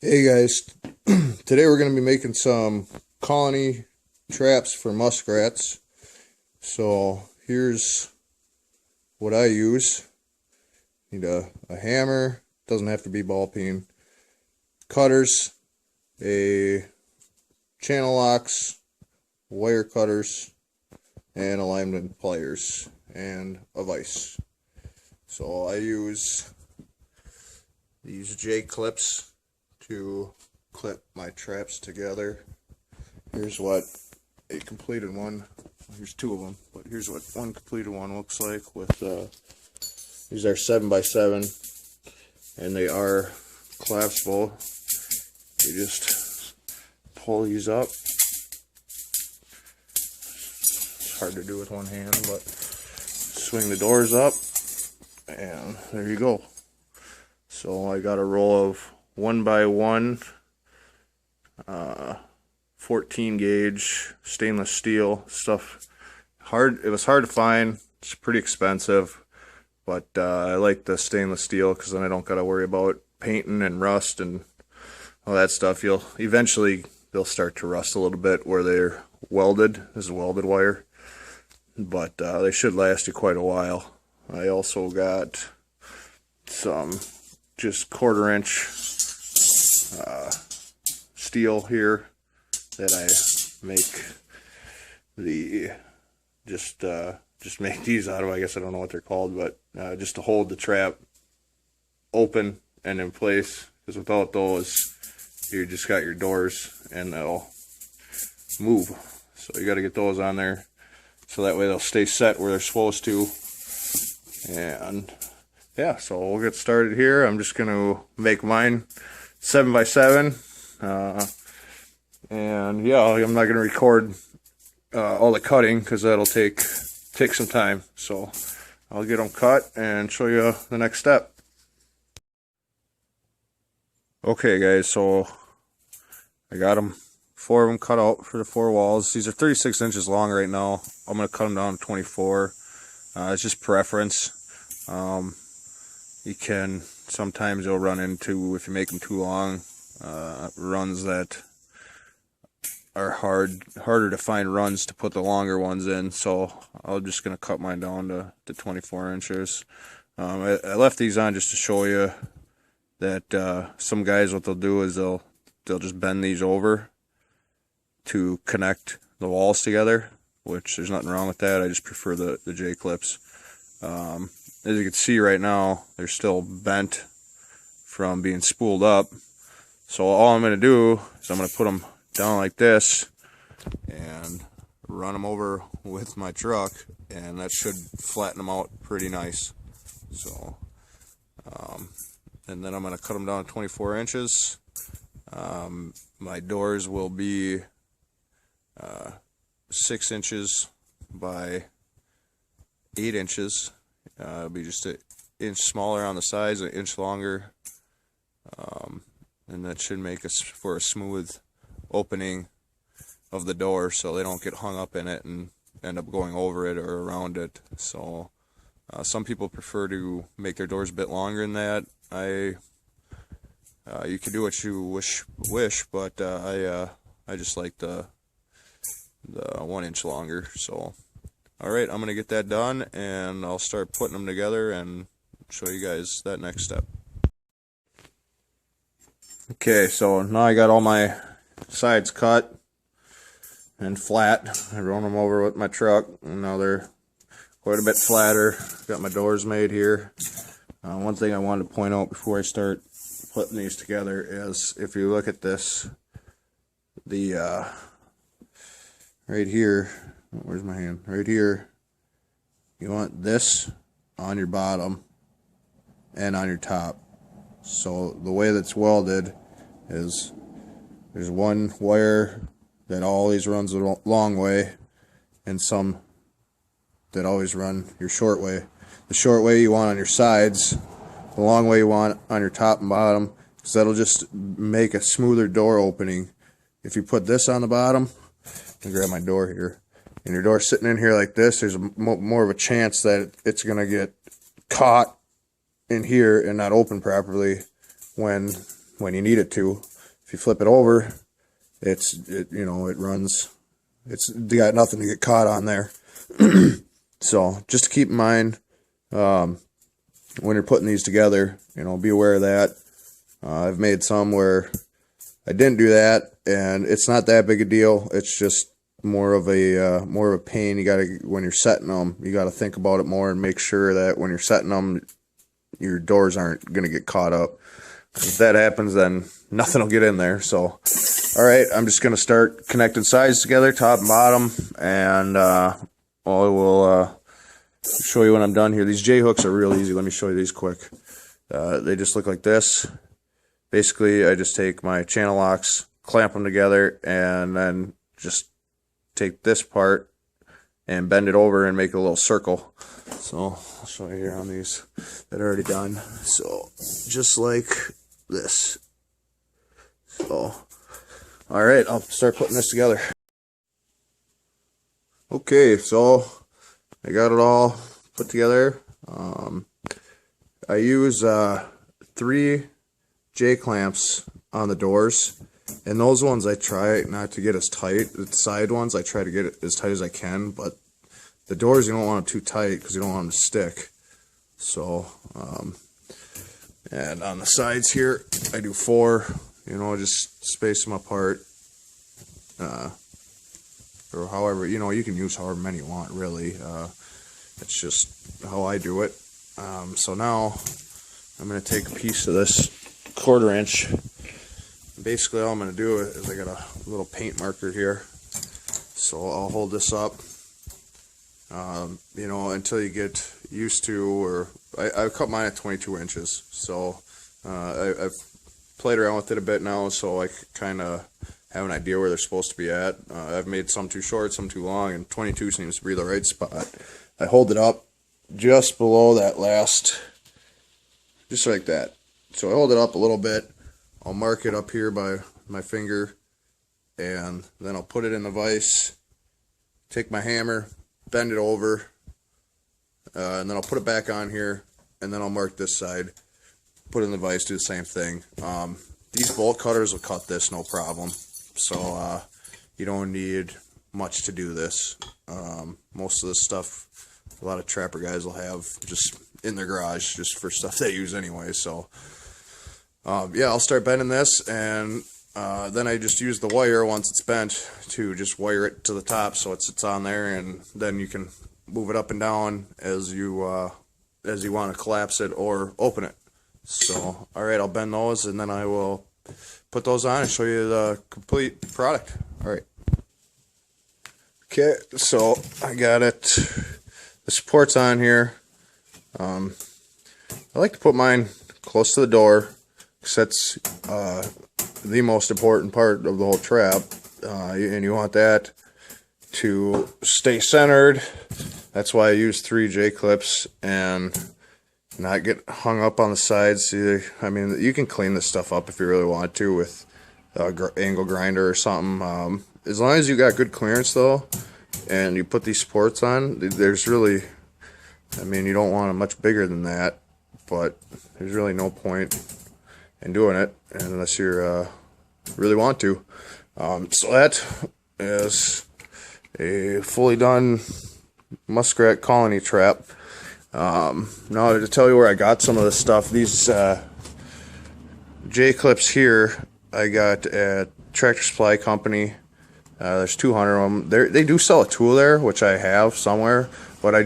Hey guys, today we're going to be making some colony traps for muskrats. So here's what I use. Need a hammer, doesn't have to be ball peen, cutters, a channel locks, wire cutters, and alignment pliers, and a vise. So I use these J clips to clip my traps together. Here's what a completed one, here's two of them, but here's what one completed one looks like with, these are 7x7, and they are collapsible. You just pull these up. It's hard to do with one hand, but swing the doors up, and there you go. So I got a roll of 1x1 14 gauge stainless steel stuff. It was hard to find. It's pretty expensive, but I like the stainless steel because then I don't got to worry about painting and rust and all that stuff. They'll start to rust a little bit where they're welded. This is welded wire, but they should last you quite a while. I also got some just 1/4 inch steel here that I make just make these out of. I guess I don't know what they're called, but just to hold the trap open and in place, because without those you just got your doors and they'll move. So you got to get those on there so that way they'll stay set where they're supposed to. And yeah, so we'll get started here. I'm just gonna make mine 7x7. And yeah, I'm not gonna record all the cutting because that'll take some time. So I'll get them cut and show you the next step. Okay guys, so I got them, 4 of them cut out for the 4 walls. These are 36 inches long right now. I'm gonna cut them down to 24. It's just preference. You can sometimes you'll run into, if you make them too long, runs that are harder to find runs to put the longer ones in. So I'm just gonna cut mine down to 24 inches. I left these on just to show you that some guys, what they'll do is they'll just bend these over to connect the walls together, which there's nothing wrong with that. I just prefer the J clips. As you can see right now, they're still bent from being spooled up. So all I'm going to do is I'm going to put them down like this and run them over with my truck, and that should flatten them out pretty nice. So, and then I'm going to cut them down to 24 inches. My doors will be 6 inches by 8 inches. It'll be just an inch smaller on the sides, an inch longer, and that should make us for a smooth opening of the door, so they don't get hung up in it and end up going over it or around it. So some people prefer to make their doors a bit longer than that. You can do what you wish, but I just like the 1 inch longer. So alright, I'm going to get that done, and I'll start putting them together and show you guys that next step. Okay, so now I got all my sides cut and flat. I run them over with my truck, and now they're quite a bit flatter. Got my doors made here. One thing I wanted to point out before I start putting these together is, if you look at this, the right here, where's my hand? Right here, you want this on your bottom and on your top. So the way that's welded is there's one wire that always runs the long way and some that always run your short way. The short way you want on your sides, the long way you want on your top and bottom, because that'll just make a smoother door opening. If you put this on the bottom, I'll grab my door here, and your door sitting in here like this, there's more of a chance that it's going to get caught in here and not open properly when when you need it to. If you flip it over, it runs. It's got nothing to get caught on there. So just to keep in mind, when you're putting these together, be aware of that. I've made some where I didn't do that, and it's not that big a deal. It's just more of a pain. When you're setting them, you gotta think about it more and make sure that when you're setting them, your doors aren't gonna get caught up. If that happens, then nothing will get in there. So, all right, I'm just gonna start connecting sides together, top and bottom, and I will show you when I'm done here. These J hooks are real easy. Let me show you these quick. They just look like this. Basically, I just take my channel locks, clamp them together, and then just take this part and bend it over and make a little circle. So I'll show you here on these that are already done. So just like this. So, all right, I'll start putting this together. Okay, so I got it all put together. I use 3 J clamps on the doors, and those ones I try not to get as tight. The side ones I try to get it as tight as I can, but the doors you don't want them too tight because you don't want them to stick. So and on the sides here I do 4, just space them apart, or however, you can use however many you want, really. It's just how I do it. So now I'm going to take a piece of this 1/4 inch. Basically all I'm going to do is I got a little paint marker here, so I'll hold this up until you get used to, or I cut mine at 22 inches, so I've played around with it a bit now, so I kind of have an idea where they're supposed to be at. I've made some too short, some too long, and 22 seems to be the right spot. I hold it up just below that last, just like that. So I hold it up a little bit. I'll mark it up here by my finger, and then I'll put it in the vise, take my hammer, bend it over, and then I'll put it back on here, and then I'll mark this side, put it in the vise, do the same thing. These bolt cutters will cut this no problem, so you don't need much to do this. Most of this stuff a lot of trapper guys will have just in their garage, just for stuff they use anyway. So yeah, I'll start bending this, and then I just use the wire once it's bent to just wire it to the top so it sits on there, and then you can move it up and down as you want to collapse it or open it. So all right, I'll bend those, and then I will put those on and show you the complete product. All right. Okay, so I got it. The support's on here. I like to put mine close to the door, because that's the most important part of the whole trap, and you want that to stay centered. That's why I use 3 J clips and not get hung up on the sides. I mean, you can clean this stuff up if you really want to with angle grinder or something. As long as you got good clearance though, and you put these supports on, there's really, I mean, you don't want them much bigger than that, but there's really no point in doing it unless you really want to. So that is a fully done muskrat colony trap. Now to tell you where I got some of this stuff, these J clips here I got at Tractor Supply Company. There's 200 of them. They do sell a tool there, which I have somewhere, but they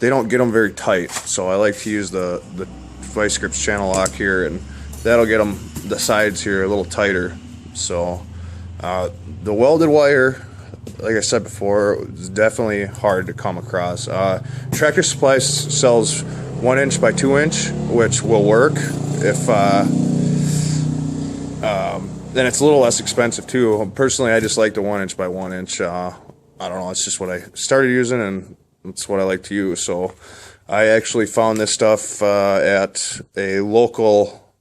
don't get them very tight, so I like to use the vice grips channel lock here, and that'll get them, the sides here, a little tighter. So the welded wire, like I said before, is definitely hard to come across. Tractor Supply sells 1 inch by 2 inch, which will work if then it's a little less expensive too. Personally, I just like the 1 inch by 1 inch. I don't know, it's just what I started using, and it's what I like to use. So I actually found this stuff at a local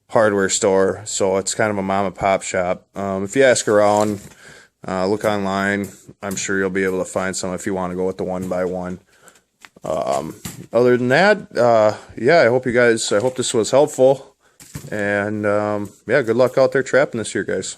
hardware store, so it's kind of a mom and pop shop. If you ask around, look online, I'm sure you'll be able to find some if you want to go with the 1x1. Other than that, yeah, I hope this was helpful. And yeah, good luck out there trapping this year, guys.